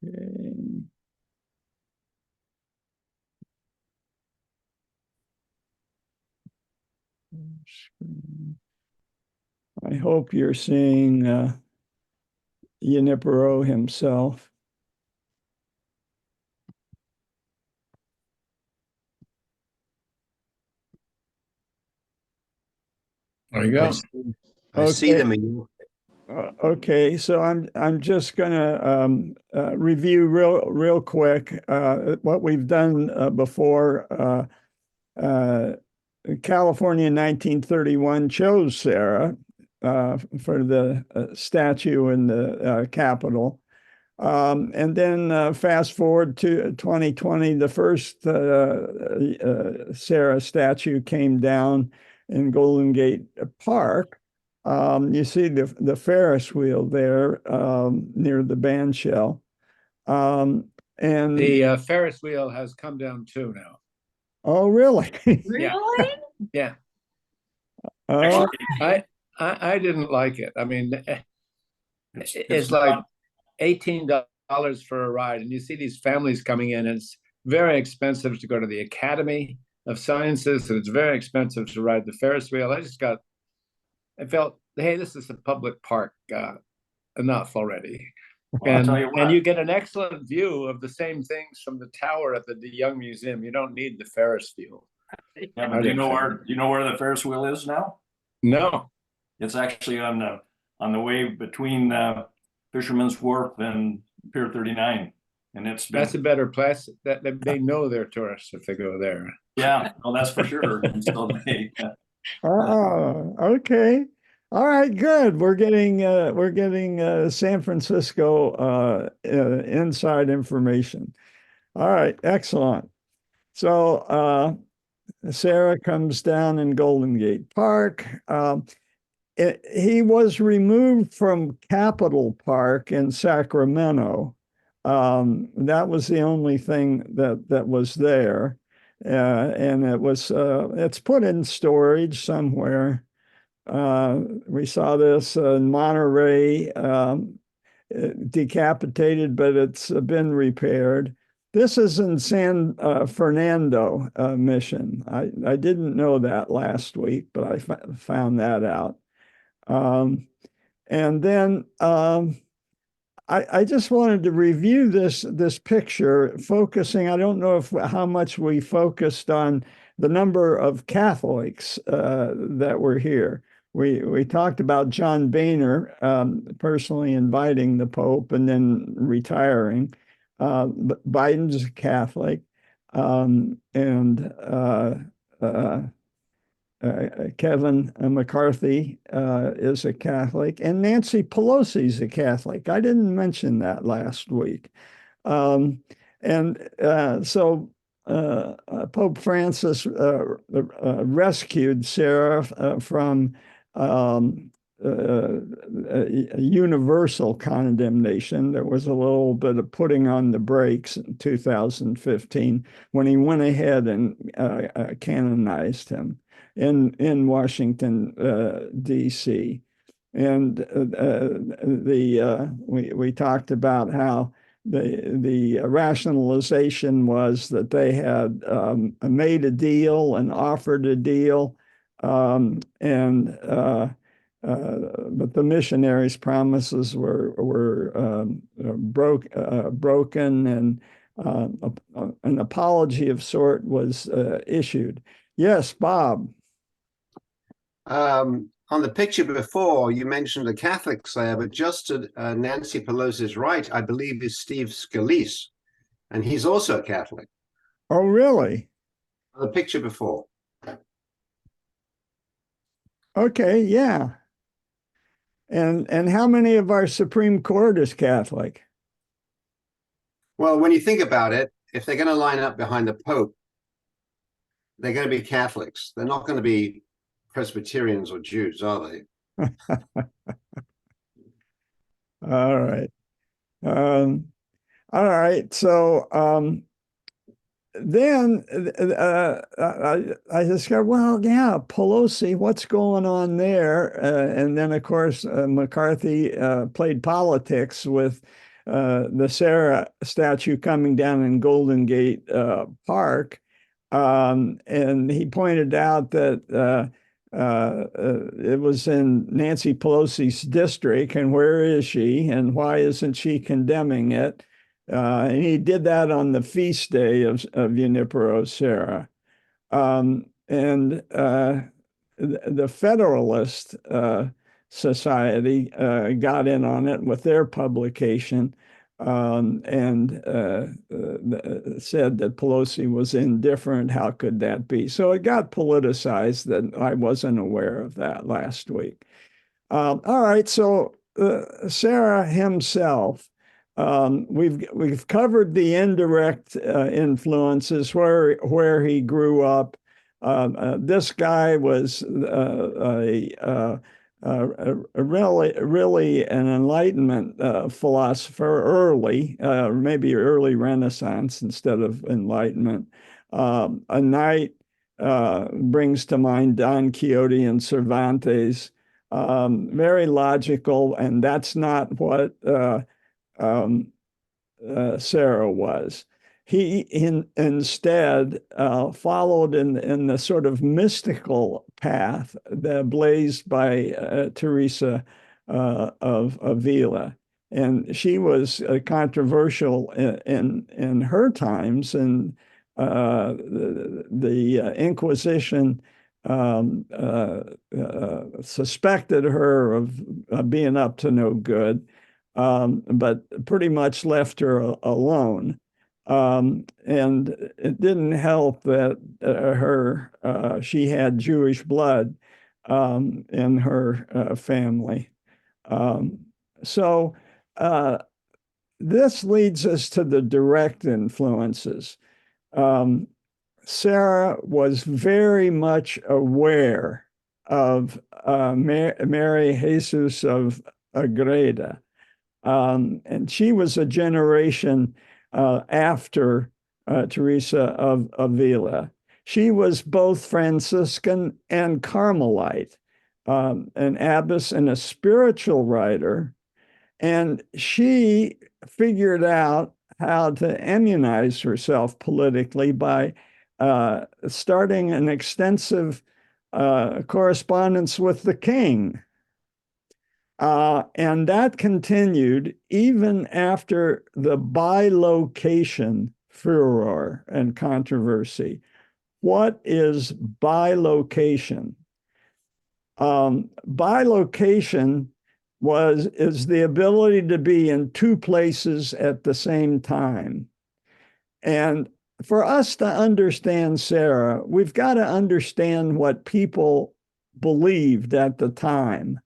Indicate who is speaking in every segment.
Speaker 1: Okay. I hope you're seeing Junipero himself.
Speaker 2: There you go.
Speaker 3: I see them in you.
Speaker 1: Okay, so I'm just gonna review real quick what we've done before. California in 1931 chose Serra for the statue in the Capitol. And then fast forward to 2020, the first Serra statue came down in Golden Gate Park. You see the Ferris wheel there near the band shell. And
Speaker 2: the Ferris wheel has come down too now.
Speaker 1: Oh, really?
Speaker 4: Really?
Speaker 2: Yeah.
Speaker 1: Actually,
Speaker 2: I didn't like it. I mean, it's like $18 for a ride, and you see these families coming in, and it's very expensive to go to the Academy of Sciences, and it's very expensive to ride the Ferris wheel. I felt, hey, this is a public park, enough already.
Speaker 5: Well,
Speaker 2: and you get an excellent view of the same things from the tower at the Young Museum. You don't need the Ferris wheel.
Speaker 5: Yeah, but do you know where the Ferris wheel is now?
Speaker 2: No.
Speaker 5: It's actually on the way between Fisherman's Wharf and Pier 39, and
Speaker 2: that's a better place. That they know they're tourists if they go there.
Speaker 5: Yeah, well, that's for sure. So
Speaker 1: oh, okay. All right, good. We're getting San Francisco inside information. All right, excellent. So Serra comes down in Golden Gate Park. He was removed from Capitol Park in Sacramento. That was the only thing that was there. And it's put in storage somewhere. We saw this in Monterey, decapitated, but it's been repaired. This is in San Fernando mission. I didn't know that last week, but I found that out. And then I just wanted to review this picture, focusing. I don't know how much we focused on the number of Catholics that were here. We talked about John Boehner personally inviting the Pope and then retiring. Biden's a Catholic, and Kevin McCarthy is a Catholic, and Nancy Pelosi's a Catholic. I didn't mention that last week. So Pope Francis rescued Serra from universal condemnation. There was a little bit of putting on the brakes in 2015 when he went ahead and canonized him in Washington, D.C. And we talked about how the rationalization was that they had made a deal and offered a deal, but the missionaries' promises were broken, and an apology of sort was issued. Yes, Bob.
Speaker 3: On the picture before, you mentioned the Catholics there, but just to Nancy Pelosi's right, I believe, is Steve Scalise, and he's also a Catholic.
Speaker 1: Oh, really?
Speaker 3: The picture before.
Speaker 1: Okay, yeah. And how many of our Supreme Court is Catholic?
Speaker 3: Well, when you think about it, if they're going to line up behind the Pope, they're going to be Catholics. They're not going to be Presbyterians or Jews, are they?
Speaker 1: All right. All right. So then I discovered, well, yeah, Pelosi, what's going on there? And then, of course, McCarthy played politics with the Serra statue coming down in Golden Gate Park. And he pointed out that it was in Nancy Pelosi's district, and where is she, and why isn't she condemning it? And he did that on the feast day of Junipero Serra. And the Federalist Society got in on it with their publication, and said that Pelosi was indifferent. How could that be? So it got politicized, that I wasn't aware of that last week. All right, so Serra himself, we've covered the indirect influences, where he grew up. This guy was really an Enlightenment philosopher, maybe early Renaissance instead of Enlightenment. A knight brings to mind Don Quixote and Cervantes. Very logical, and that's not what Serra was. He instead followed in the sort of mystical path that blazed by Teresa of Avila. And she was controversial in her times, and the Inquisition suspected her of being up to no good, but pretty much left her alone. And it didn't help that she had Jewish blood in her family. So this leads us to the direct influences. Serra was very much aware of Mary Jesus of Agreda. And she was a generation after Teresa of Avila. She was both Franciscan and Carmelite, an abbess and a spiritual writer. And she figured out how to immunize herself politically by starting an extensive correspondence with the king. And that continued even after the bilocation furor and controversy. What is bilocation? Bilocation is the ability to be in two places at the same time. And for us to understand Serra, we've got to understand what people believed at the time.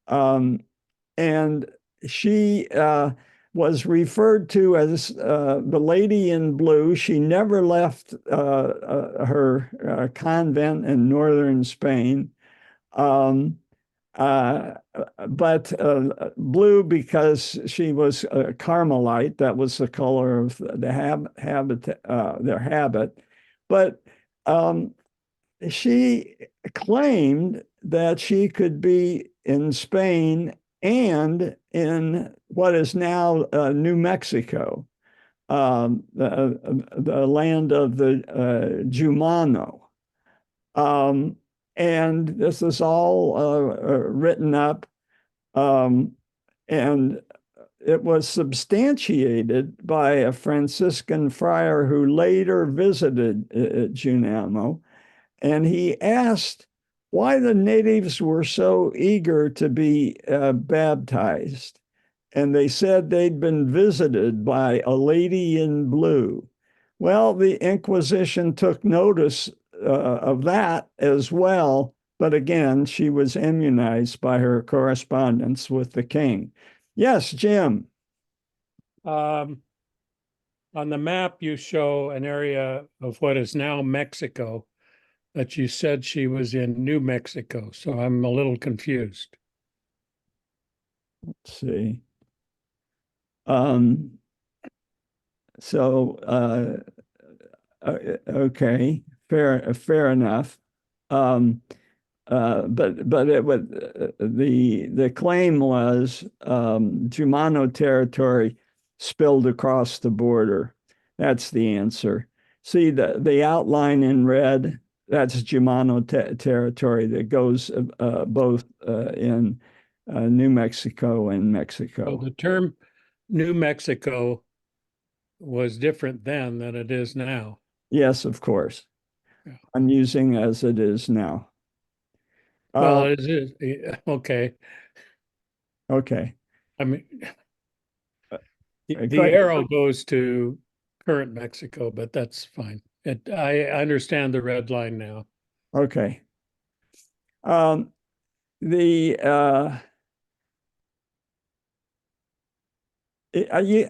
Speaker 1: And she was referred to as the Lady in Blue. She never left her convent in northern Spain. But blue because she was a Carmelite. That was the color of their habit. But she claimed that she could be in Spain and in what is now New Mexico, the land of the Jumano. And this is all written up, and it was substantiated by a Franciscan friar who later visited Junamo, and he asked why the natives were so eager to be baptized. And they said they'd been visited by a lady in blue. Well, the Inquisition took notice of that as well. But again, she was immunized by her correspondence with the king. Yes, Jim.
Speaker 4: On the map, you show an area of what is now Mexico, but you said she was in New Mexico. So I'm a little confused.
Speaker 1: Let's see. Okay. Fair enough. But it would the claim was Jumano territory spilled across the border. That's the answer. See the outline in red? That's Jumano territory that goes both in New Mexico and Mexico.
Speaker 4: So the term New Mexico was different then than it is now.
Speaker 1: Yes, of course.
Speaker 4: Yeah.
Speaker 1: I'm using as it is now.
Speaker 4: Well, it is okay.
Speaker 1: Okay.
Speaker 4: I mean,
Speaker 1: Go
Speaker 4: the
Speaker 1: ahead.
Speaker 4: arrow goes to current Mexico, but that's fine. I understand the red line now.
Speaker 1: Okay. The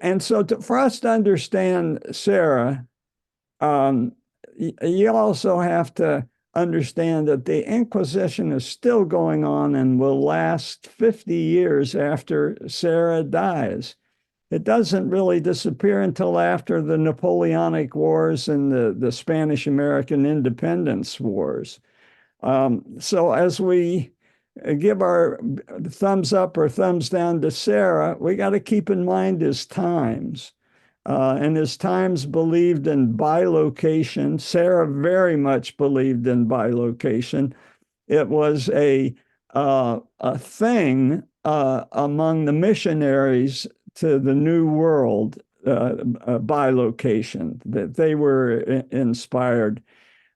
Speaker 1: and so for us to understand Sarah, you also have to understand that the Inquisition is still going on and will last 50 years after Sarah dies. It doesn't really disappear until after the Napoleonic Wars and the Spanish-American Independence Wars. So as we give our thumbs up or thumbs down to Sarah, we got to keep in mind his times. And his times believed in bilocation. Sarah very much believed in bilocation. It was a thing among the missionaries to the New World, bilocation, that they were inspired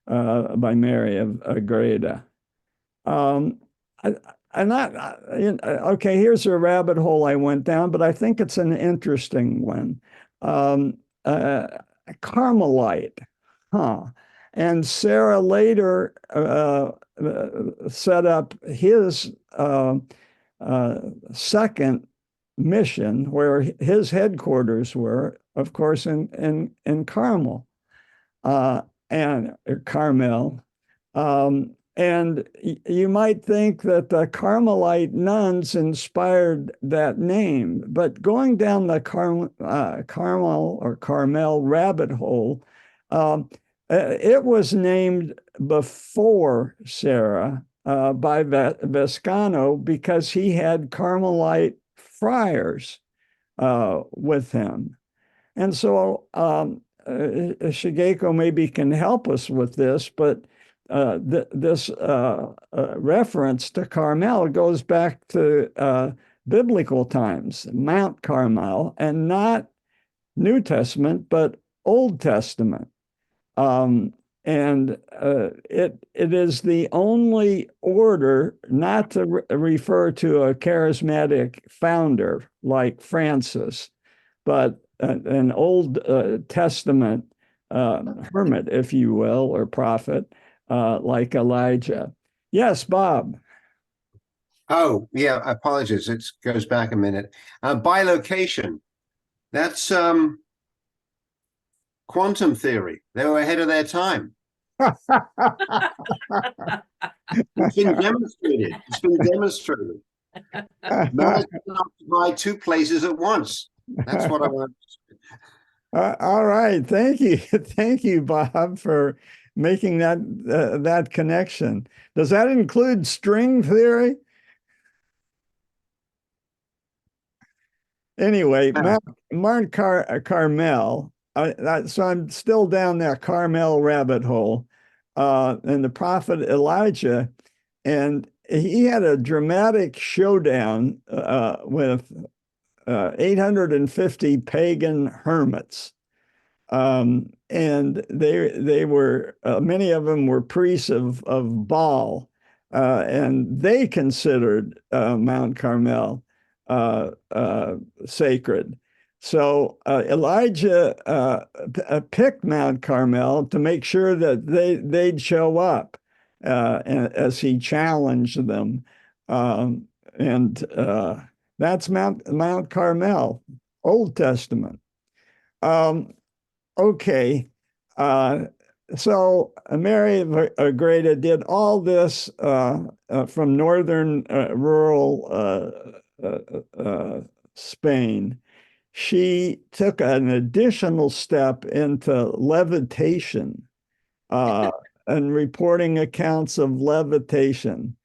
Speaker 1: by Mary of Agreda. Okay, here's a rabbit hole I went down, but I think it's an interesting one. Carmelite, huh? And Sarah later set up his second mission, where his headquarters were, of course, in Carmel and Carmel. And you might think that the Carmelite nuns inspired that name, but going down the Carmel or Carmel rabbit hole, it was named before Sarah by Vescano because he had Carmelite friars with him. And so Shigeko maybe can help us with this, but this reference to Carmel goes back to biblical times, Mount Carmel, and not New Testament, but Old Testament. And it is the only order not to refer to a charismatic founder like Francis, but an Old Testament hermit, if you will, or prophet, like Elijah. Yes, Bob.
Speaker 3: Oh, yeah, apologies. It goes back a minute. Bilocation. That's quantum theory. They were ahead of their time. It's been demonstrated. It's been demonstrated. Man cannot occupy two places at once. That's what I want.
Speaker 1: All right. Thank you. Thank you, Bob, for making that connection. Does that include string theory? Anyway, Mount Carmel. So I'm still down that Carmel rabbit hole. And the prophet Elijah, and he had a dramatic showdown with 850 pagan hermits. And they were many of them were priests of Baal, and they considered Mount Carmel sacred. So Elijah picked Mount Carmel to make sure that they'd show up as he challenged them, and that's Mount Carmel, Old Testament. Okay. So Mary of Agreda did all this from northern rural Spain. She took an additional step into levitation and reporting accounts of levitation.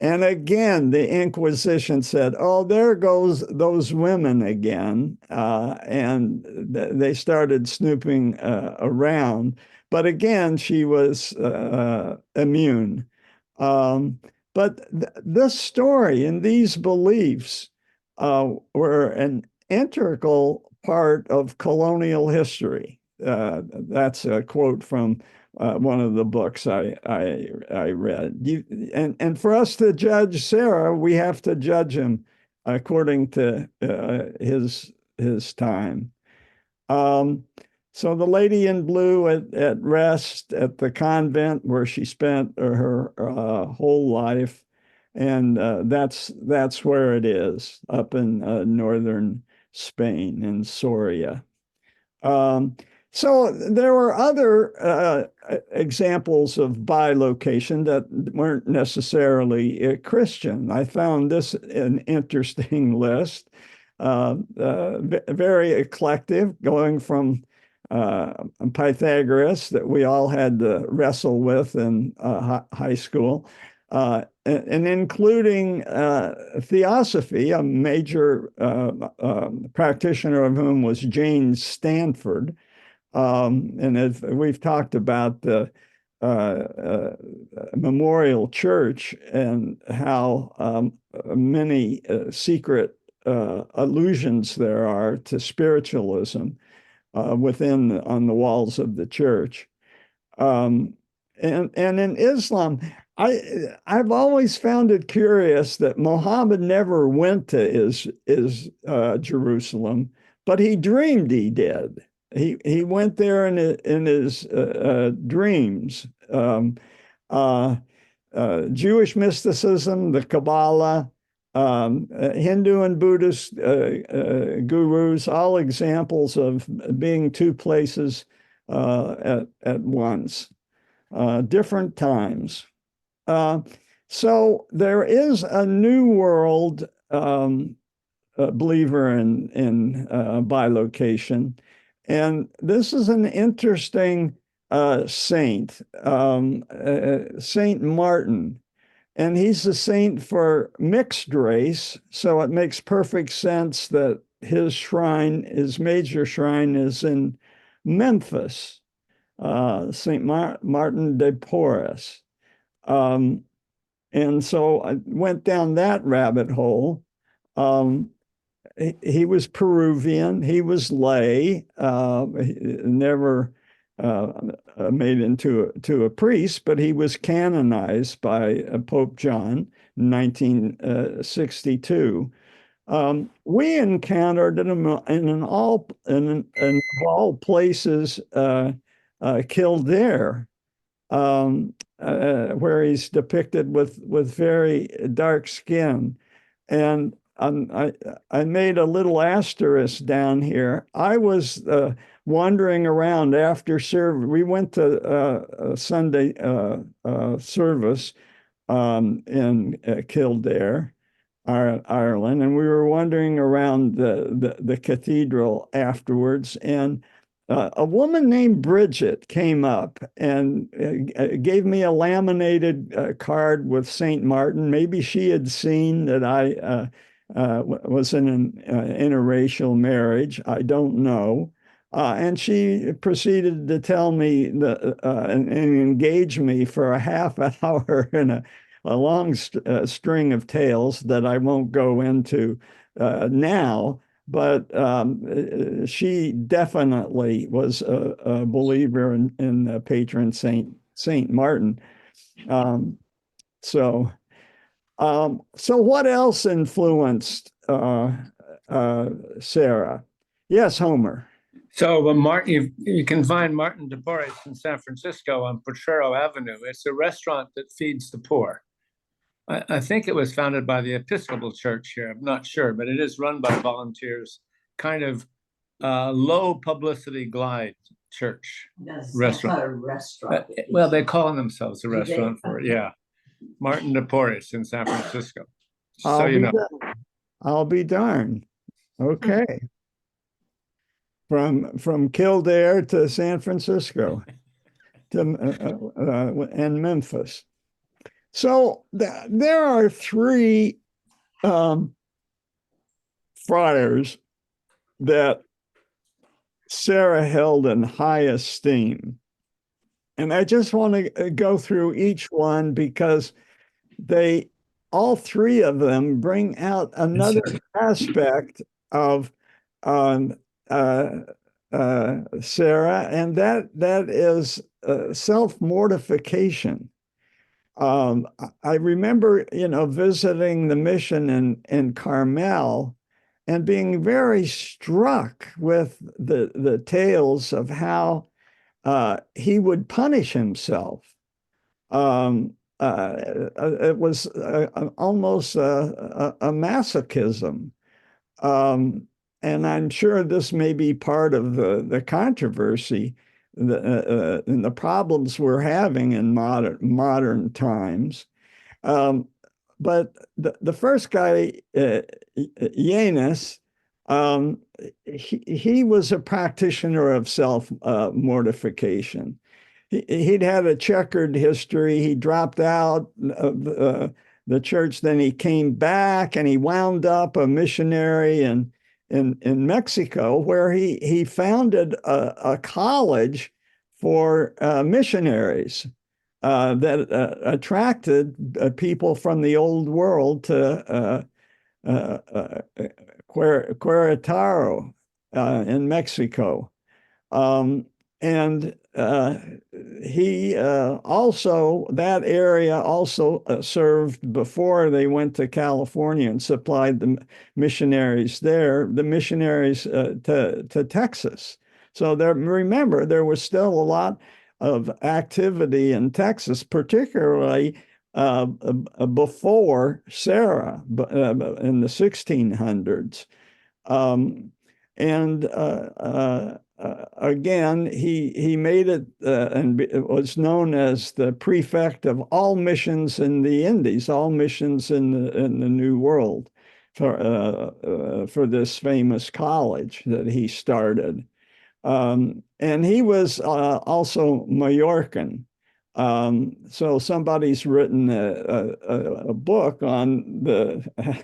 Speaker 1: And again, the Inquisition said, "Oh, there goes those women again," and they started snooping around. But again, she was immune. But this story and these beliefs were an integral part of colonial history. That's a quote from one of the books I read. And for us to judge Serra, we have to judge him according to his time. So the lady in blue at rest at the convent where she spent her whole life, and that's where it is, up in northern Spain in Soria. So there were other examples of bilocation that weren't necessarily Christian. I found this an interesting list, very eclectic, going from Pythagoras that we all had to wrestle with in high school, and including theosophy, a major practitioner of whom was Jane Stanford. And as we've talked about the Memorial Church and how many secret allusions there are to spiritualism within on the walls of the church. And in Islam, I've always found it curious that Muhammad never went to Jerusalem, but he dreamed he did. He went there in his dreams. Jewish mysticism, the Kabbalah, Hindu and Buddhist gurus, all examples of being two places at once, different times. So there is a new world believer in bilocation. And this is an interesting saint, Saint Martin. And he's a saint for mixed race, so it makes perfect sense that his major shrine is in Memphis, St. Martin de Porres. And so I went down that rabbit hole. He was Peruvian. He was lay. Never made into a priest, but he was canonized by Pope John in 1962. We encountered in all places Kildare, where he's depicted with very dark skin, and I made a little asterisk down here. I was wandering around after service. We went to a Sunday service in Kildare, Ireland, and we were wandering around the cathedral afterwards, and a woman named Bridget came up and gave me a laminated card with St. Martin. Maybe she had seen that I was in an interracial marriage. I don't know. And she proceeded to tell me and engage me for a half hour in a long string of tales that I won't go into now. But she definitely was a believer in patron Saint Martin. So what else influenced Serra? Yes, Homer.
Speaker 2: So Martin, you can find Martin de Porres in San Francisco on Potrero Avenue. It's a restaurant that feeds the poor. I think it was founded by the Episcopal Church here. I'm not sure, but it is run by volunteers. Kind of low publicity glide church restaurant.
Speaker 6: Not a restaurant.
Speaker 2: Well, they call themselves a restaurant for it. Yeah, Martin de Porres in San Francisco. So you know,
Speaker 1: I'll be darned. Okay. From Kildare to San Francisco to and Memphis. So there are three friars that Sarah held in high esteem. And I just want to go through each one because all three of them bring out another aspect of um, uh, Sarah, and that is self-mortification. I remember, visiting the mission in Carmel and being very struck with the tales of how he would punish himself. It was almost a masochism. And I'm sure this may be part of the controversy and the problems we're having in modern times. But the first guy, Janus, he was a practitioner of self-mortification. He'd had a checkered history. He dropped out of the church. Then he came back and he wound up a missionary in Mexico, where he founded a college for missionaries that attracted people from the old world to Querétaro in Mexico. And he also, that area also served before they went to California and supplied the missionaries there, the missionaries to Texas. So remember, there was still a lot of activity in Texas, particularly before Sarah in the 1600s. Again, he made it and it was known as the prefect of all missions in the Indies, all missions in the New World for this famous college that he started. And he was also Majorcan. So somebody's written a book on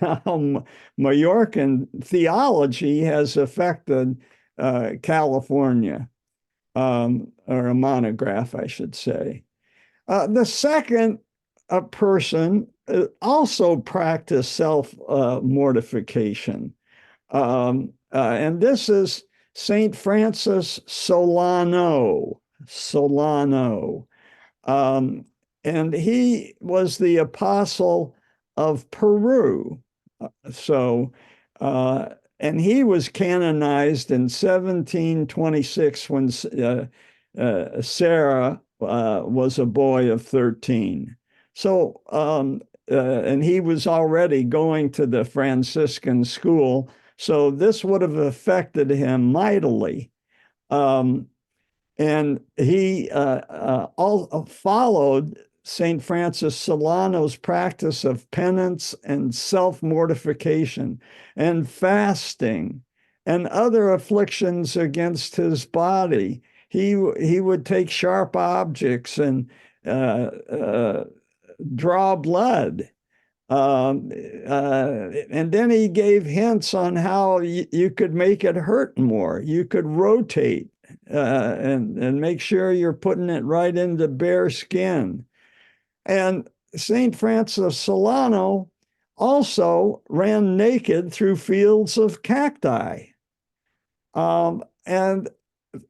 Speaker 1: how Majorcan theology has affected California, or a monograph, I should say. The second person also practiced self-mortification. And this is Saint Francis Solano. And he was the apostle of Peru. And he was canonized in 1726 when Sarah was a boy of 13. So, and he was already going to the Franciscan school, so this would have affected him mightily. And he all followed St. Francis Solano's practice of penance and self-mortification and fasting and other afflictions against his body. He would take sharp objects and draw blood. And then he gave hints on how you could make it hurt more. You could rotate and make sure you're putting it right into bare skin. And St. Francis Solano also ran naked through fields of cacti. And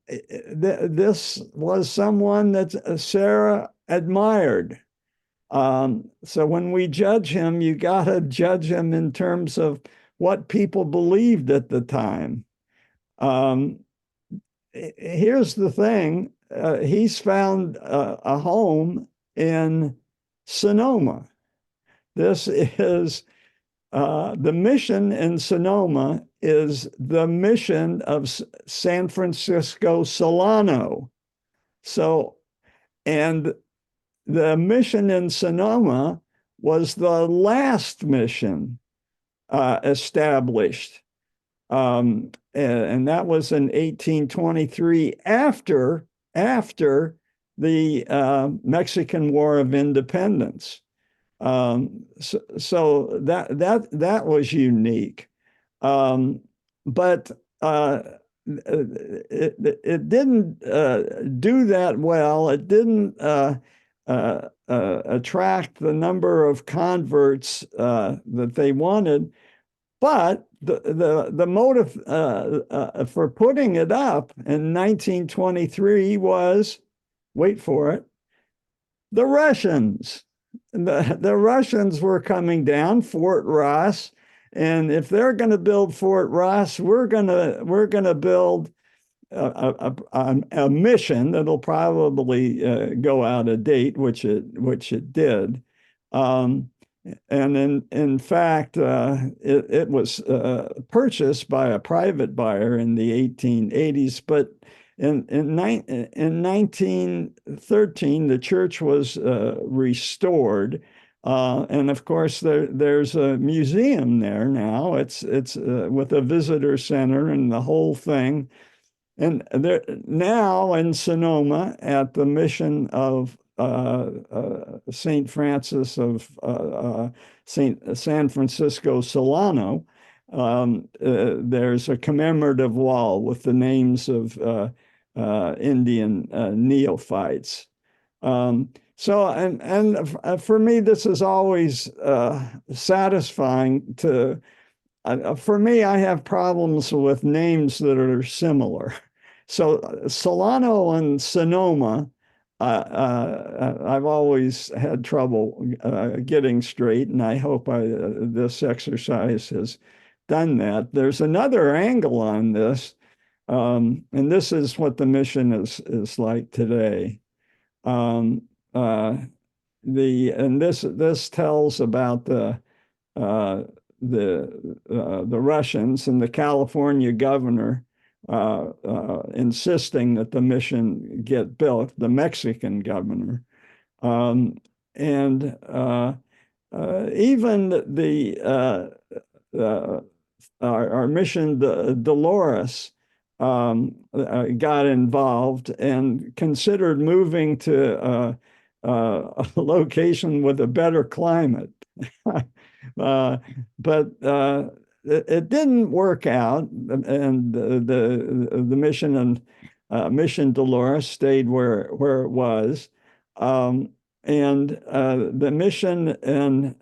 Speaker 1: this was someone that Sarah admired. So when we judge him, you got to judge him in terms of what people believed at the time. Here's the thing. He's found a home in Sonoma. This is the mission in Sonoma is the mission of San Francisco Solano. So, and the mission in Sonoma was the last mission established. And that was in 1823 after the Mexican War of Independence. So that was unique. But it didn't do that well. It didn't attract the number of converts that they wanted. But the motive for putting it up in 1923 was, wait for it, the Russians. The Russians were coming down Fort Ross, and if they're going to build Fort Ross, we're gonna build a mission that'll probably go out of date, which it did. And in fact, it was purchased by a private buyer in the 1880s. But in 1913, the church was restored. And of course, there's a museum there now. It's with a visitor center and the whole thing. And there now in Sonoma at the mission of St. Francis of San Francisco Solano, there's a commemorative wall with the names of Indian neophytes. So, and for me, this is always satisfying to, for me, I have problems with names that are similar. So Solano and Sonoma, I've always had trouble getting straight, and I hope this exercise has done that. There's another angle on this, and this is what the mission is like today. This tells about the Russians and the California governor insisting that the mission get built, the Mexican governor. Even our mission, Dolores, got involved and considered moving to a location with a better climate. But it didn't work out, and the mission and Mission Dolores stayed where it was, and the mission in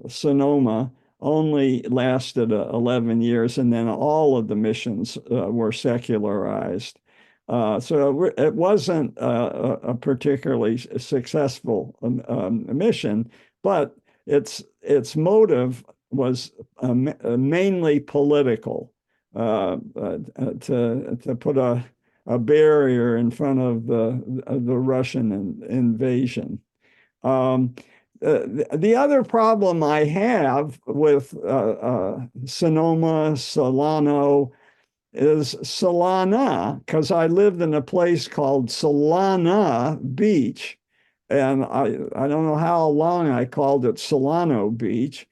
Speaker 1: Sonoma only lasted 11 years, and then all of the missions were secularized. So it wasn't a particularly successful mission, but its motive was mainly political, to put a barrier in front of the Russian invasion. The other problem I have with Sonoma, Solano, is Solana, because I lived in a place called Solana Beach, and I don't know how long I called it Solano Beach.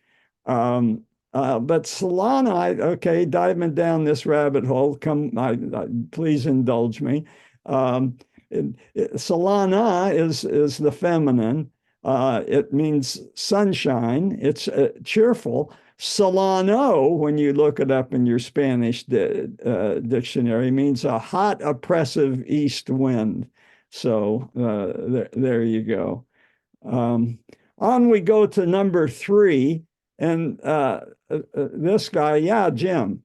Speaker 1: But Solana, okay, diving down this rabbit hole, please indulge me. Solana is the feminine. It means sunshine. It's cheerful. Solano, when you look it up in your Spanish dictionary, means a hot, oppressive east wind. So there you go. On we go to number 3. And this guy, yeah, Jim.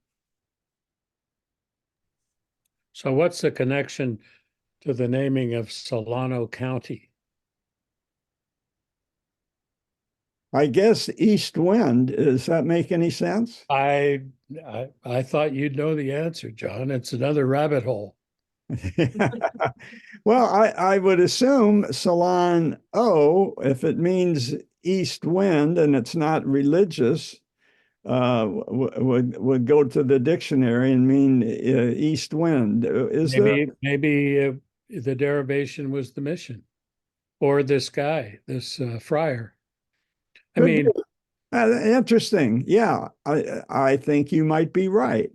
Speaker 4: So what's the connection to the naming of Solano County?
Speaker 1: I guess east wind. Does that make any sense?
Speaker 4: I thought you'd know the answer, John. It's another rabbit hole.
Speaker 1: Well, I would assume Solano, if it means east wind and it's not religious, would go to the dictionary and mean east wind.
Speaker 4: Maybe the derivation was the mission, or this guy, this friar. I mean,
Speaker 1: interesting. Yeah, I think you might be right.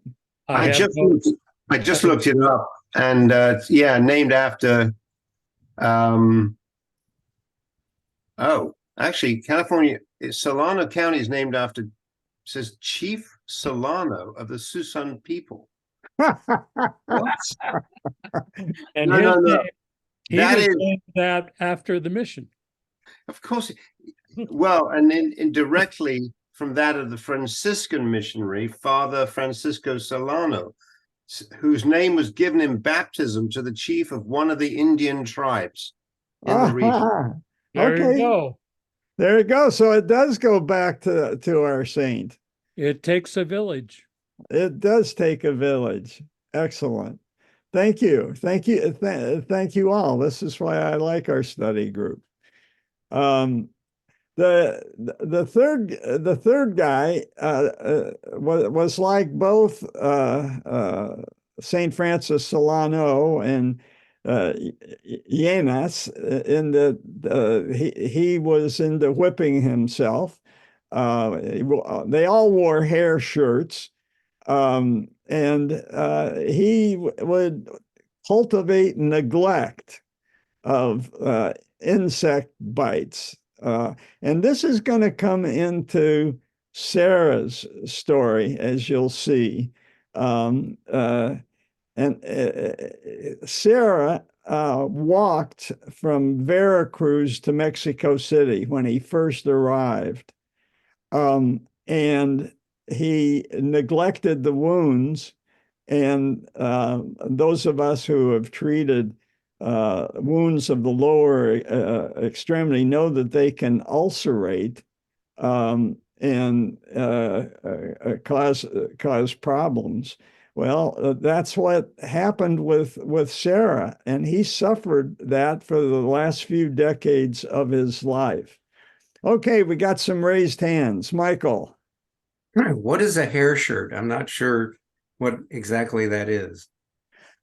Speaker 3: I just looked it up, and yeah, named after Oh, actually, California, Solano County is named after, says Chief Solano of the Susan people. What?
Speaker 4: And
Speaker 3: No, no, no.
Speaker 4: he
Speaker 3: That
Speaker 4: was
Speaker 3: is,
Speaker 4: named that after the mission.
Speaker 3: of course. Well, and then indirectly from that of the Franciscan missionary, Father Francisco Solano, whose name was given in baptism to the chief of one of the Indian tribes in the region.
Speaker 4: There you
Speaker 1: Okay,
Speaker 4: go.
Speaker 1: there you go. So it does go back to our saint.
Speaker 4: It takes a village.
Speaker 1: It does take a village. Excellent. Thank you. Thank you. Thank you all. This is why I like our study group. Um, the third guy was like both Saint Francis Solano and Llenas in that he was into whipping himself. They all wore hair shirts, and he would cultivate neglect of insect bites. And this is going to come into Sarah's story, as you'll see. Sarah walked from Veracruz to Mexico City when he first arrived. And he neglected the wounds. And those of us who have treated wounds of the lower extremity know that they can ulcerate and cause problems. Well, that's what happened with Sarah, and he suffered that for the last few decades of his life. Okay, we got some raised hands. Michael.
Speaker 6: What is a hair shirt? I'm not sure what exactly that is.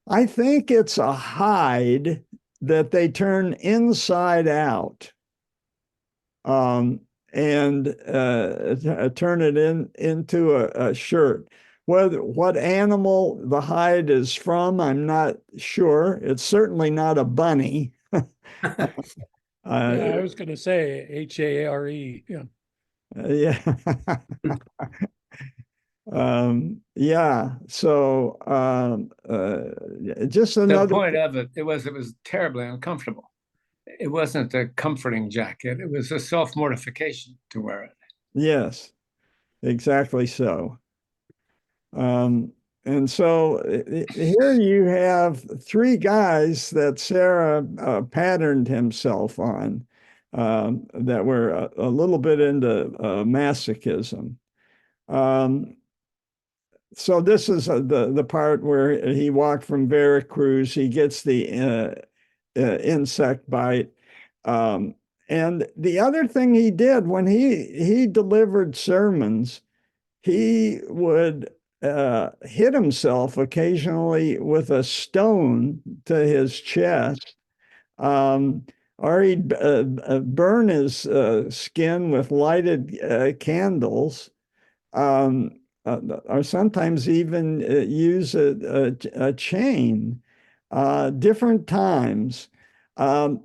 Speaker 1: I think it's a hide that they turn inside out, and turn it into a shirt. What animal the hide is from, I'm not sure. It's certainly not a bunny.
Speaker 4: Yeah, I was going to say HARE. Yeah.
Speaker 1: Yeah. Yeah. So just
Speaker 2: The
Speaker 1: another.
Speaker 2: point of it was terribly uncomfortable. It wasn't a comforting jacket. It was a self-mortification to wear it.
Speaker 1: Yes, exactly so. And so here you have three guys that Sarah patterned himself on, that were a little bit into masochism. So this is the part where he walked from Veracruz. He gets the insect bite. And the other thing he did when he delivered sermons, he would hit himself occasionally with a stone to his chest, or he'd burn his skin with lighted candles, or sometimes even use a chain, different times.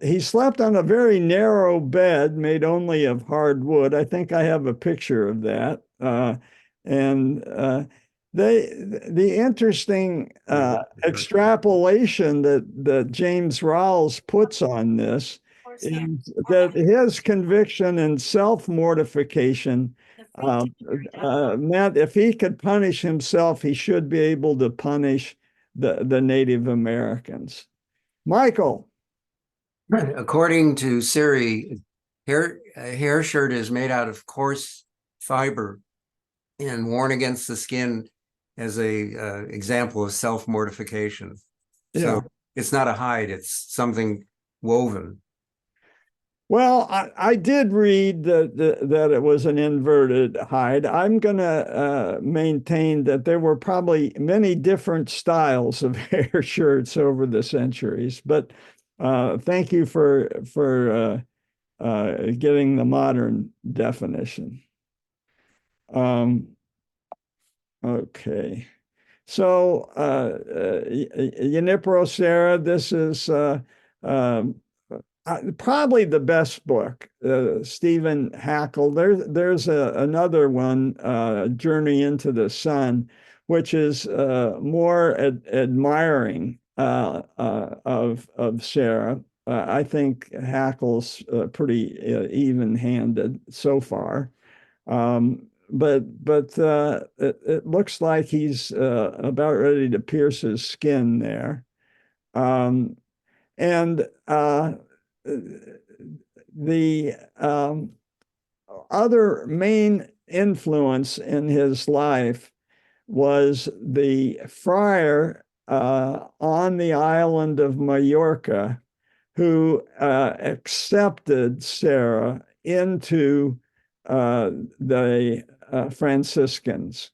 Speaker 1: He slept on a very narrow bed made only of hardwood. I think I have a picture of that. And the interesting extrapolation that James Rawls puts on this is that his conviction and self-mortification meant if he could punish himself, he should be able to punish the Native Americans. Michael.
Speaker 6: According to Siri, a hair shirt is made out of coarse fiber and worn against the skin as a example of self-mortification.
Speaker 1: Yeah.
Speaker 6: So it's not a hide, it's something woven.
Speaker 1: Well, I did read that it was an inverted hide. I'm going to maintain that there were probably many different styles of hair shirts over the centuries. But thank you for getting the modern definition. Okay. So Junipero Serra, this is probably the best book, Stephen Hackle. There's another one, Journey into the Sun, which is more admiring of Sarah. I think Hackle's pretty even-handed so far. But it looks like he's about ready to pierce his skin there. And the other main influence in his life was the friar on the island of Majorca who accepted Sarah into the Franciscans.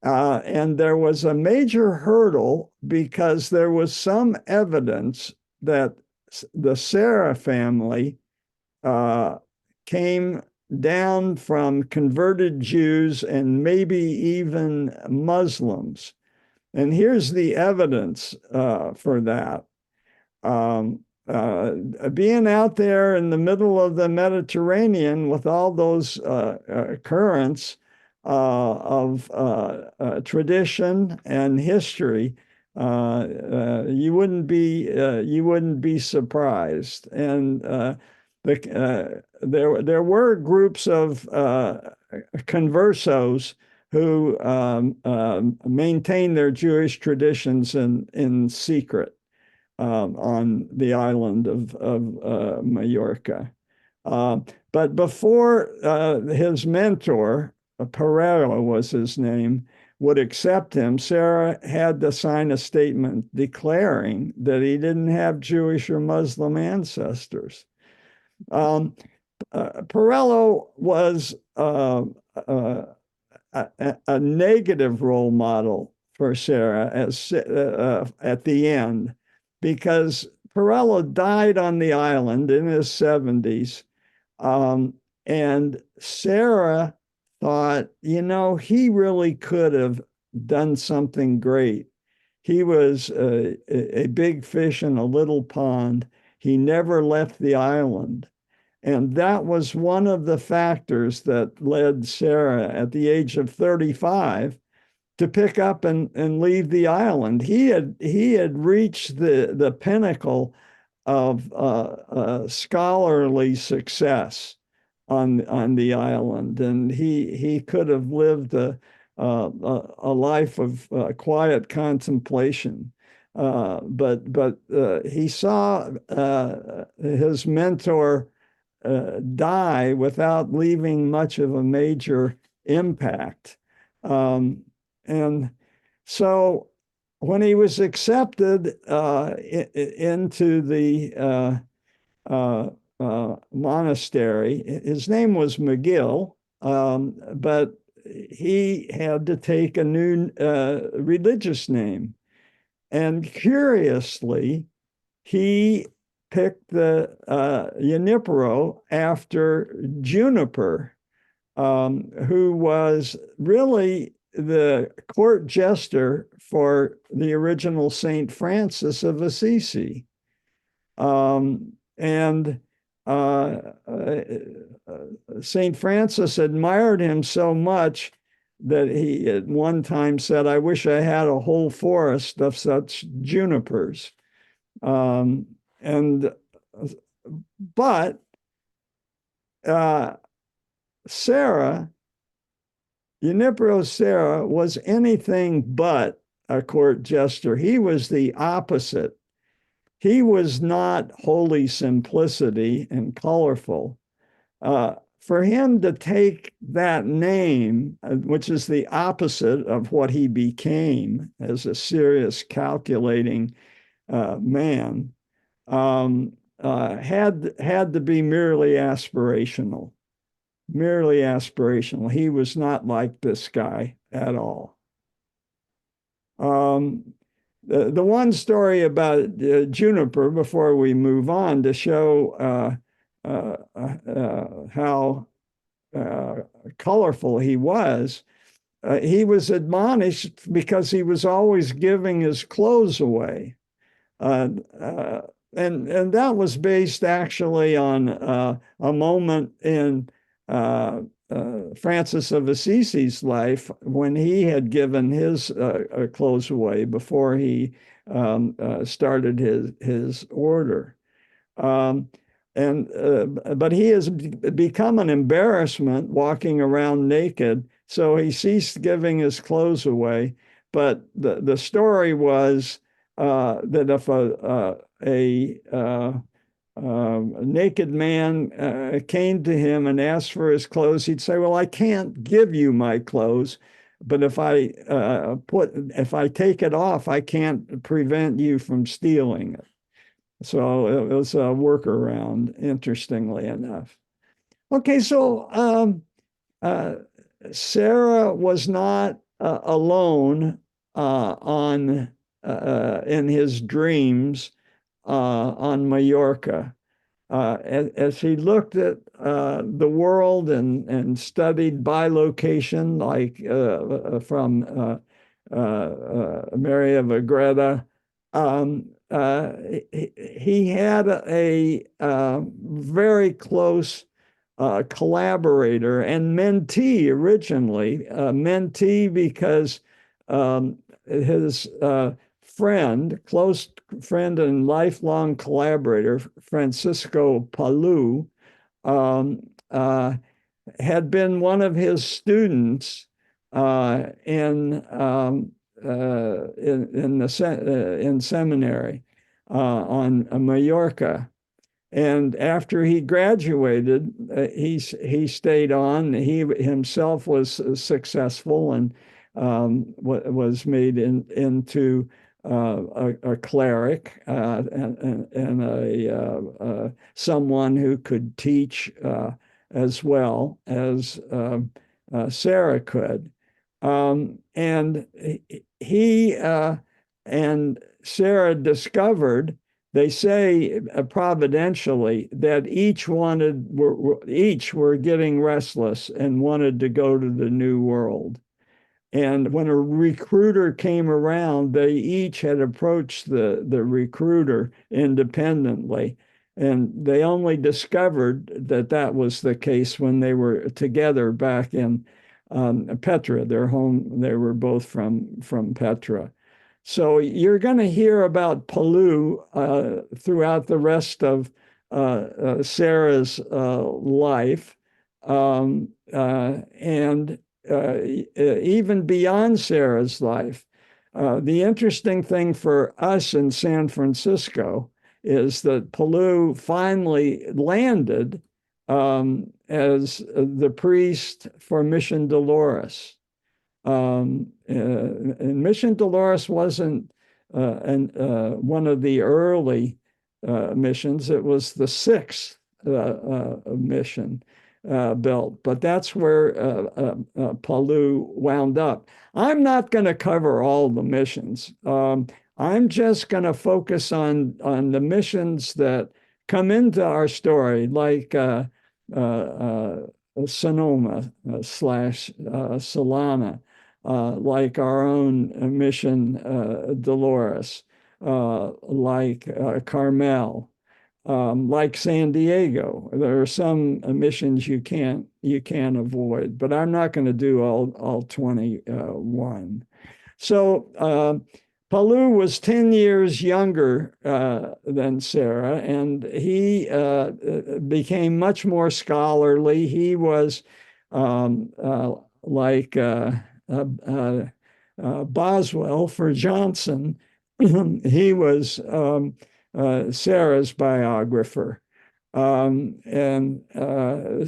Speaker 1: And there was a major hurdle because there was some evidence that the Serra family came down from converted Jews and maybe even Muslims. And here's the evidence for that. Being out there in the middle of the Mediterranean with all those currents of tradition and history, you wouldn't be surprised. And there were groups of conversos who maintained their Jewish traditions in secret on the island of Majorca. But before his mentor, Pereira was his name, would accept him, Sarah had to sign a statement declaring that he didn't have Jewish or Muslim ancestors. Perello was a negative role model for Sarah at the end, because Perello died on the island in his 70s. And Sarah thought, he really could have done something great. He was a big fish in a little pond. He never left the island. And that was one of the factors that led Sarah at the age of 35 to pick up and leave the island. He had reached the pinnacle of scholarly success on the island, and he could have lived a life of quiet contemplation. But he saw his mentor die without leaving much of a major impact. And so when he was accepted into the monastery, his name was McGill, but he had to take a new religious name. And curiously, he picked the Junipero after Juniper, who was really the court jester for the original Saint Francis of Assisi. And Saint Francis admired him so much that he at one time said, "I wish I had a whole forest of such junipers." But Serra, Junipero Serra, was anything but a court jester. He was the opposite. He was not holy simplicity and colorful. For him to take that name, which is the opposite of what he became as a serious, calculating man, had to be merely aspirational. Merely aspirational. He was not like this guy at all. The one story about Juniper, before we move on, to show how colorful he was admonished because he was always giving his clothes away. and that was based actually on a moment in Francis of Assisi's life when he had given his clothes away before he started his order. But he has become an embarrassment walking around naked, so he ceased giving his clothes away. But the story was that if a naked man came to him and asked for his clothes, he'd say, "Well, I can't give you my clothes, but if I take it off, I can't prevent you from stealing it." So it was a workaround, interestingly enough. Okay, so Sarah was not alone in his dreams on Majorca. As he looked at the world and studied by location, like from Mary of Agreda, he had a very close collaborator and mentee originally. Mentee because his close friend and lifelong collaborator, Francisco Palou, had been one of his students in seminary on Majorca. And after he graduated, he stayed on. He himself was successful and was made into a cleric and someone who could teach as well as Sarah could. And he and Sarah discovered, they say providentially, that each were getting restless and wanted to go to the New World. And when a recruiter came around, they each had approached the recruiter independently. And they only discovered that that was the case when they were together back in Petra, their home. They were both from Petra. So you're going to hear about Palou throughout the rest of Sarah's life. And even beyond Sarah's life. The interesting thing for us in San Francisco is that Palou finally landed as the priest for Mission Dolores. And Mission Dolores wasn't one of the early missions. It was the sixth mission built, but that's where Palou wound up. I'm not going to cover all the missions. I'm just going to focus on the missions that come into our story, like Sonoma / Solana, like our own mission Dolores, like Carmel. Like San Diego, there are some missions you can't avoid, but I'm not going to do all 21. So Palou was 10 years younger than Sarah, and he became much more scholarly. He was like Boswell for Johnson. He was Sarah's biographer. And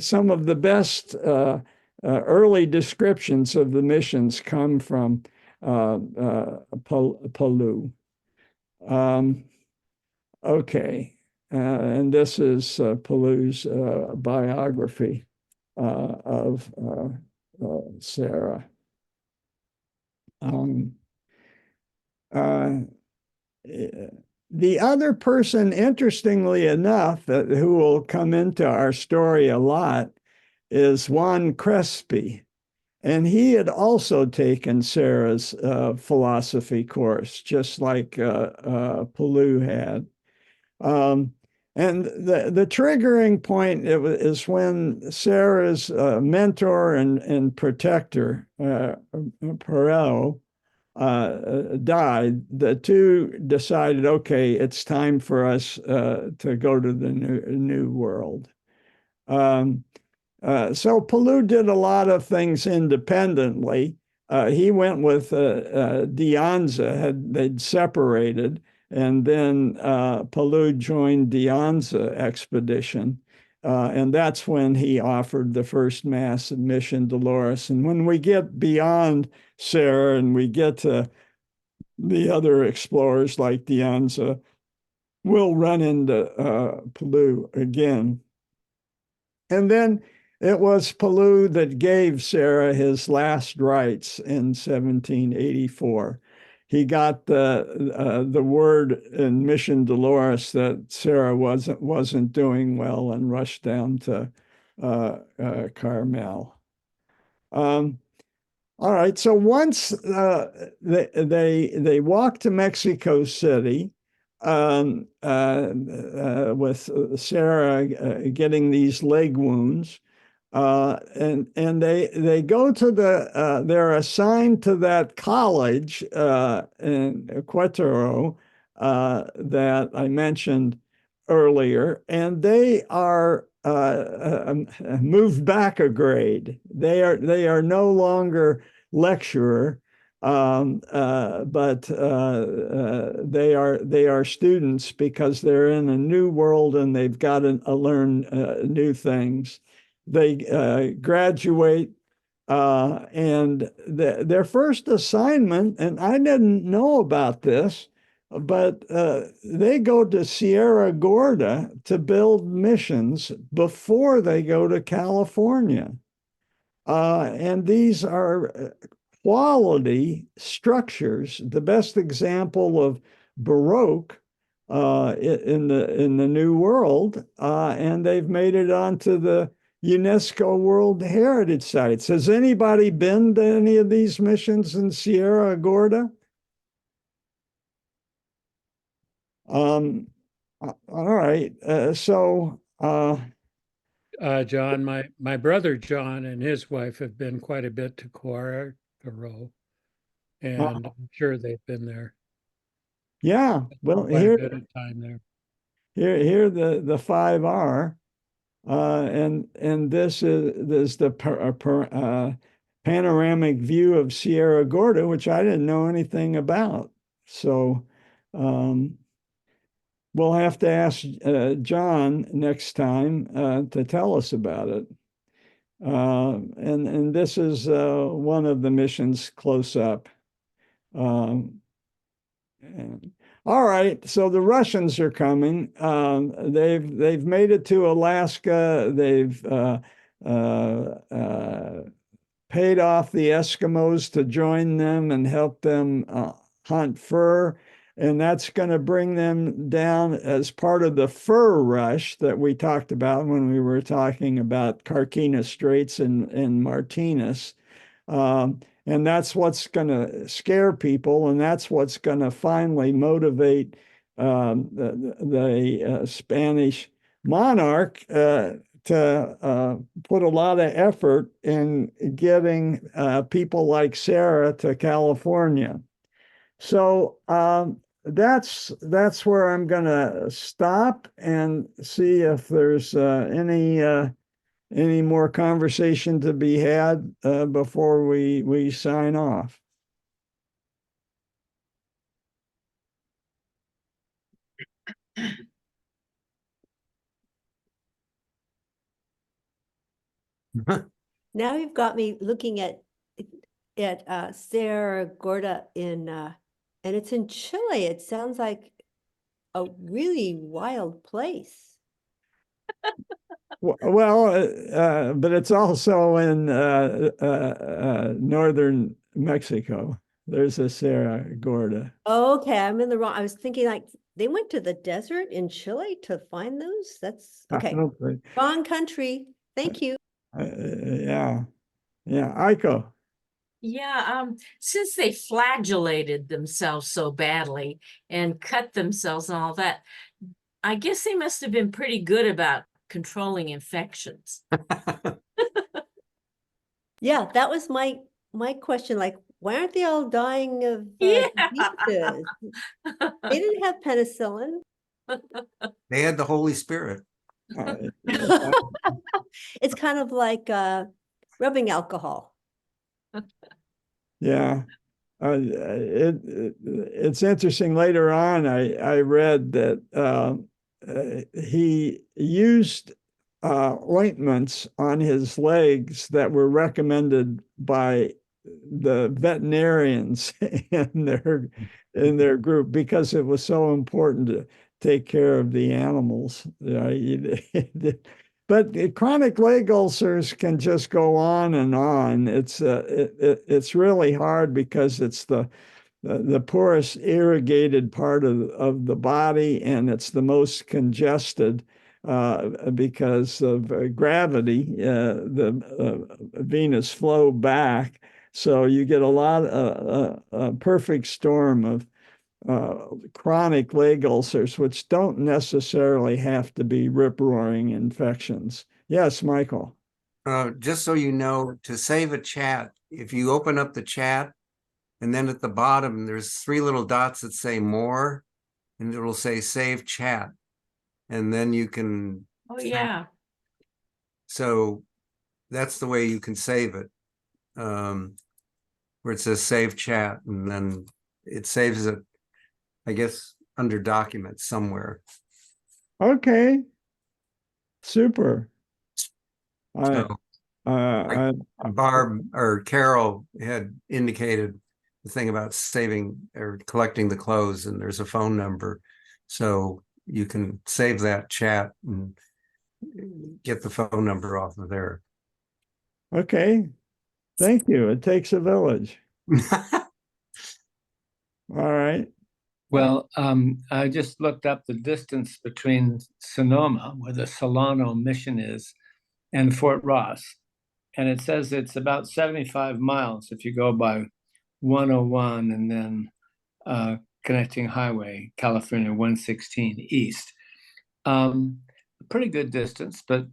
Speaker 1: some of the best early descriptions of the missions come from Palou. Okay, and this is Palou's biography of Sarah. The other person, interestingly enough, who will come into our story a lot is Juan Crespi. And he had also taken Sarah's philosophy course, just like Palou had. And the triggering point is when Sarah's mentor and protector, Perel, died. The two decided, okay, it's time for us to go to the new world. So Pellew did a lot of things independently. He went with De Anza, they'd separated, and then Pellew joined De Anza expedition. And that's when he offered the first mass at Mission Dolores. And when we get beyond Serra and we get to the other explorers like De Anza, we'll run into Pellew again. And then it was Pellew that gave Serra his last rites in 1784. He got the word in Mission Dolores that Serra wasn't doing well and rushed down to Carmel. All right, so once they walked to Mexico City, with Serra getting these leg wounds, and they go to they're assigned to that college in Querétaro that I mentioned earlier, and they are moved back a grade. They are no longer lecturer, but they are students because they're in a new world and they've got to learn new things. They graduate, and their first assignment, and I didn't know about this, but they go to Sierra Gorda to build missions before they go to California. And these are quality structures. The best example of Baroque in the New World, and they've made it onto the UNESCO World Heritage Sites. Has anybody been to any of these missions in Sierra Gorda? All right.
Speaker 4: John, my brother John and his wife have been quite a bit to Querétaro, and I'm sure they've been there.
Speaker 1: Yeah, well,
Speaker 4: quite a bit of time there.
Speaker 1: Here the 5R, and this is the panoramic view of Sierra Gorda, which I didn't know anything about. So we'll have to ask John next time to tell us about it. And this is one of the missions close up. All right, so the Russians are coming. They've made it to Alaska. They've paid off the Eskimos to join them and help them hunt fur. And that's going to bring them down as part of the fur rush that we talked about when we were talking about Carquinez Straits and Martinez. And that's what's going to scare people, and that's what's going to finally motivate the Spanish monarch to put a lot of effort in getting people like Sarah to California. So that's where I'm going to stop and see if there's any more conversation to be had before we sign off.
Speaker 7: Now you've got me looking at Sierra Gorda and it's in Chile. It sounds like a really wild place.
Speaker 1: Well, but it's also in northern Mexico. There's a Sierra Gorda.
Speaker 7: Okay, I'm in the wrong. I was thinking like they went to the desert in Chile to find those. That's okay. Wrong country. Thank you.
Speaker 1: Yeah. Aiko.
Speaker 8: Yeah, since they flagellated themselves so badly and cut themselves and all that, I guess they must have been pretty good about controlling infections.
Speaker 7: Yeah, that was my question. Like, why aren't they all dying of
Speaker 8: Yeah.
Speaker 7: diseases? They didn't have penicillin.
Speaker 6: They had the Holy Spirit.
Speaker 7: It's kind of like rubbing alcohol.
Speaker 1: Yeah. It's interesting. Later on, I read that he used ointments on his legs that were recommended by the veterinarians in their group because it was so important to take care of the animals. But chronic leg ulcers can just go on and on. It's really hard because it's the poorest irrigated part of the body, and it's the most congested because of gravity, the venous flow back. So you get a lot a perfect storm of chronic leg ulcers, which don't necessarily have to be rip-roaring infections. Yes, Michael.
Speaker 6: Just so you know, to save a chat, if you open up the chat, and then at the bottom, there's 3 little dots that say more, and it'll say save chat. And then you can.
Speaker 8: Oh, yeah.
Speaker 6: So that's the way you can save it. Where it says save chat, and then it saves it, I guess, under documents somewhere.
Speaker 1: Okay. Super.
Speaker 6: So, Barb or Carol had indicated the thing about saving or collecting the clothes, and there's a phone number. So you can save that chat and get the phone number off of there.
Speaker 1: Okay. Thank you. It takes a village. All right.
Speaker 2: Well, I just looked up the distance between Sonoma, where the Solano mission is, and Fort Ross. And it says it's about 75 miles if you go by 101 and then connecting highway, California 116 east. Pretty good distance, but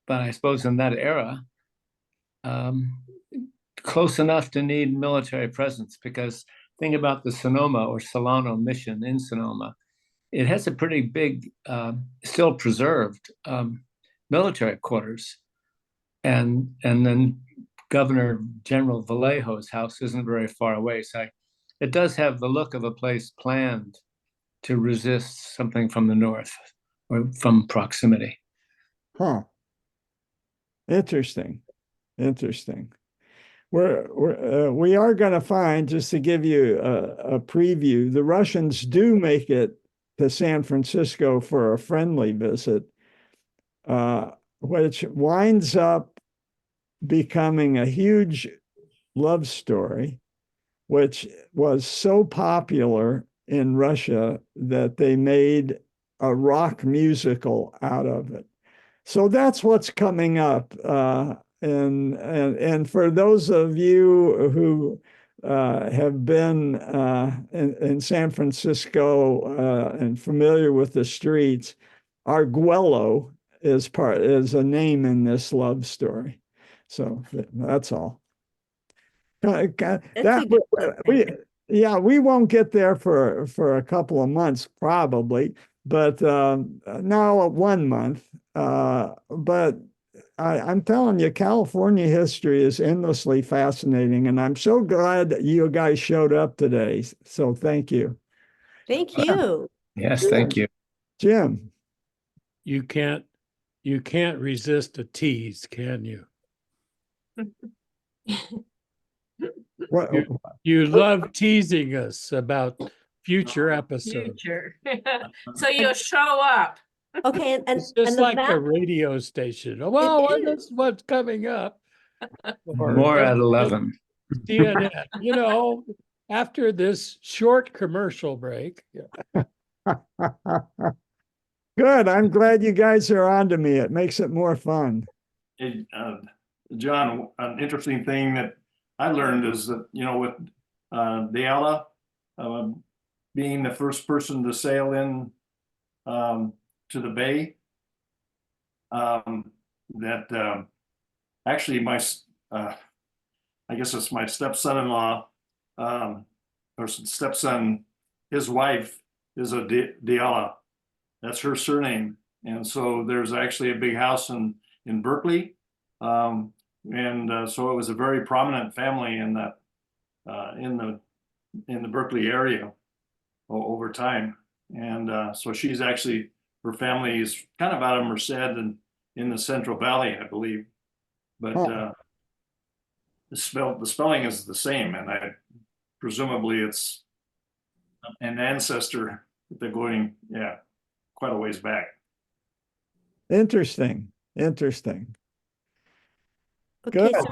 Speaker 2: I suppose in that era, close enough to need military presence, because think about the Sonoma or Solano mission in Sonoma. It has a pretty big, still preserved military quarters. And then Governor General Vallejo's house isn't very far away. So it does have the look of a place planned to resist something from the north or from proximity.
Speaker 1: Huh. Interesting. We are going to find, just to give you a preview, the Russians do make it to San Francisco for a friendly visit, which winds up becoming a huge love story, which was so popular in Russia that they made a rock musical out of it. So that's what's coming up. And for those of you who have been in San Francisco and familiar with the streets, Arguello is a name in this love story. So that's all. We won't get there for a couple of months probably, but now 1 month. But I'm telling you, California history is endlessly fascinating, and I'm so glad that you guys showed up today. So thank you.
Speaker 7: Thank you.
Speaker 2: Yes, thank you.
Speaker 1: Jim.
Speaker 4: You can't resist a tease, can you? You love teasing us about future episodes.
Speaker 8: Future. So you'll show up.
Speaker 7: Okay, and
Speaker 4: It's just
Speaker 7: the
Speaker 4: like
Speaker 7: map,
Speaker 4: a radio station. Well, that's what's coming up.
Speaker 2: More at 11.
Speaker 4: CNN, after this short commercial break.
Speaker 1: Good. I'm glad you guys are on to me. It makes it more fun.
Speaker 5: Hey, John, an interesting thing that I learned is that, with Deala being the first person to sail in to the bay. That actually I guess it's my stepson-in-law, or stepson, his wife is a Diala. That's her surname. And so there's actually a big house in Berkeley. So it was a very prominent family in that, in the Berkeley area over time. And so she's actually, her family is kind of out of Merced and in the Central Valley, I believe. But the spelling is the same, and presumably it's an ancestor. They're going, yeah, quite a ways back.
Speaker 1: Interesting.
Speaker 7: Okay,
Speaker 1: Good.
Speaker 7: so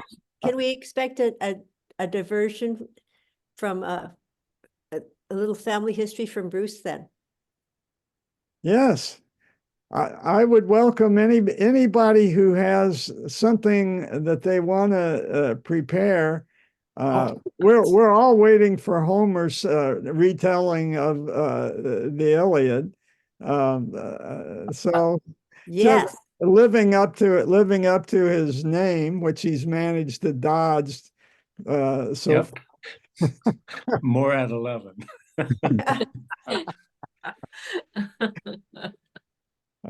Speaker 7: can we expect a diversion from a little family history from Bruce then?
Speaker 1: Yes. I would welcome anybody who has something that they want to prepare. We're all waiting for Homer's retelling of the Iliad. So
Speaker 7: Yes.
Speaker 1: just living up to his name, which he's managed to dodge.
Speaker 2: Yep. More at 11.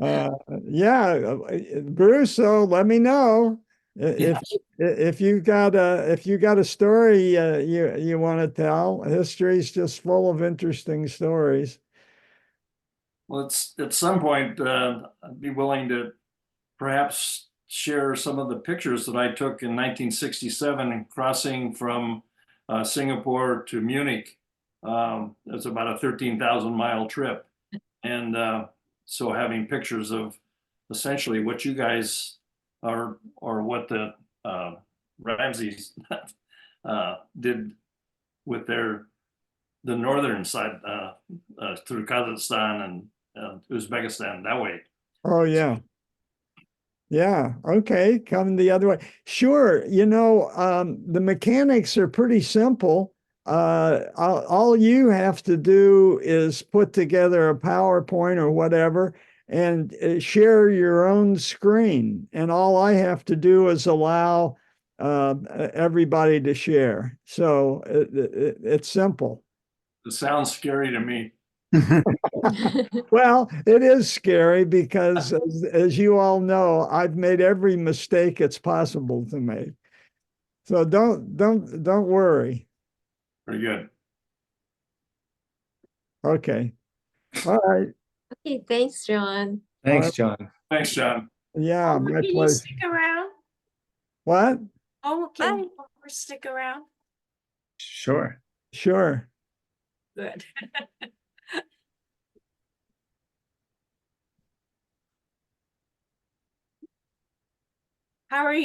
Speaker 1: Yeah, Bruce. So let me know if you got a story you want to tell. History's just full of interesting stories.
Speaker 5: Well, it's at some point I'd be willing to perhaps share some of the pictures that I took in 1967 crossing from Singapore to Munich. It's about a 13,000-mile trip, and so having pictures of essentially what you guys are, or what the Ramses did with the northern side through Kazakhstan and Uzbekistan that way.
Speaker 1: Oh yeah. Yeah, okay, come the other way. Sure, the mechanics are pretty simple. All you have to do is put together a PowerPoint or whatever and share your own screen. And all I have to do is allow everybody to share. So it's simple.
Speaker 5: It sounds scary to me.
Speaker 1: Well, it is scary because as you all know, I've made every mistake it's possible to make. So don't worry.
Speaker 5: Very good.
Speaker 1: Okay. All right.
Speaker 9: Okay, thanks, John.
Speaker 2: Thanks, John.
Speaker 5: Thanks, John.
Speaker 1: Yeah, my
Speaker 9: Can you
Speaker 1: pleasure.
Speaker 9: stick around?
Speaker 1: What?
Speaker 9: Oh, can
Speaker 7: Bye.
Speaker 9: you stick around?
Speaker 2: Sure.
Speaker 1: Sure.
Speaker 9: Good. How are you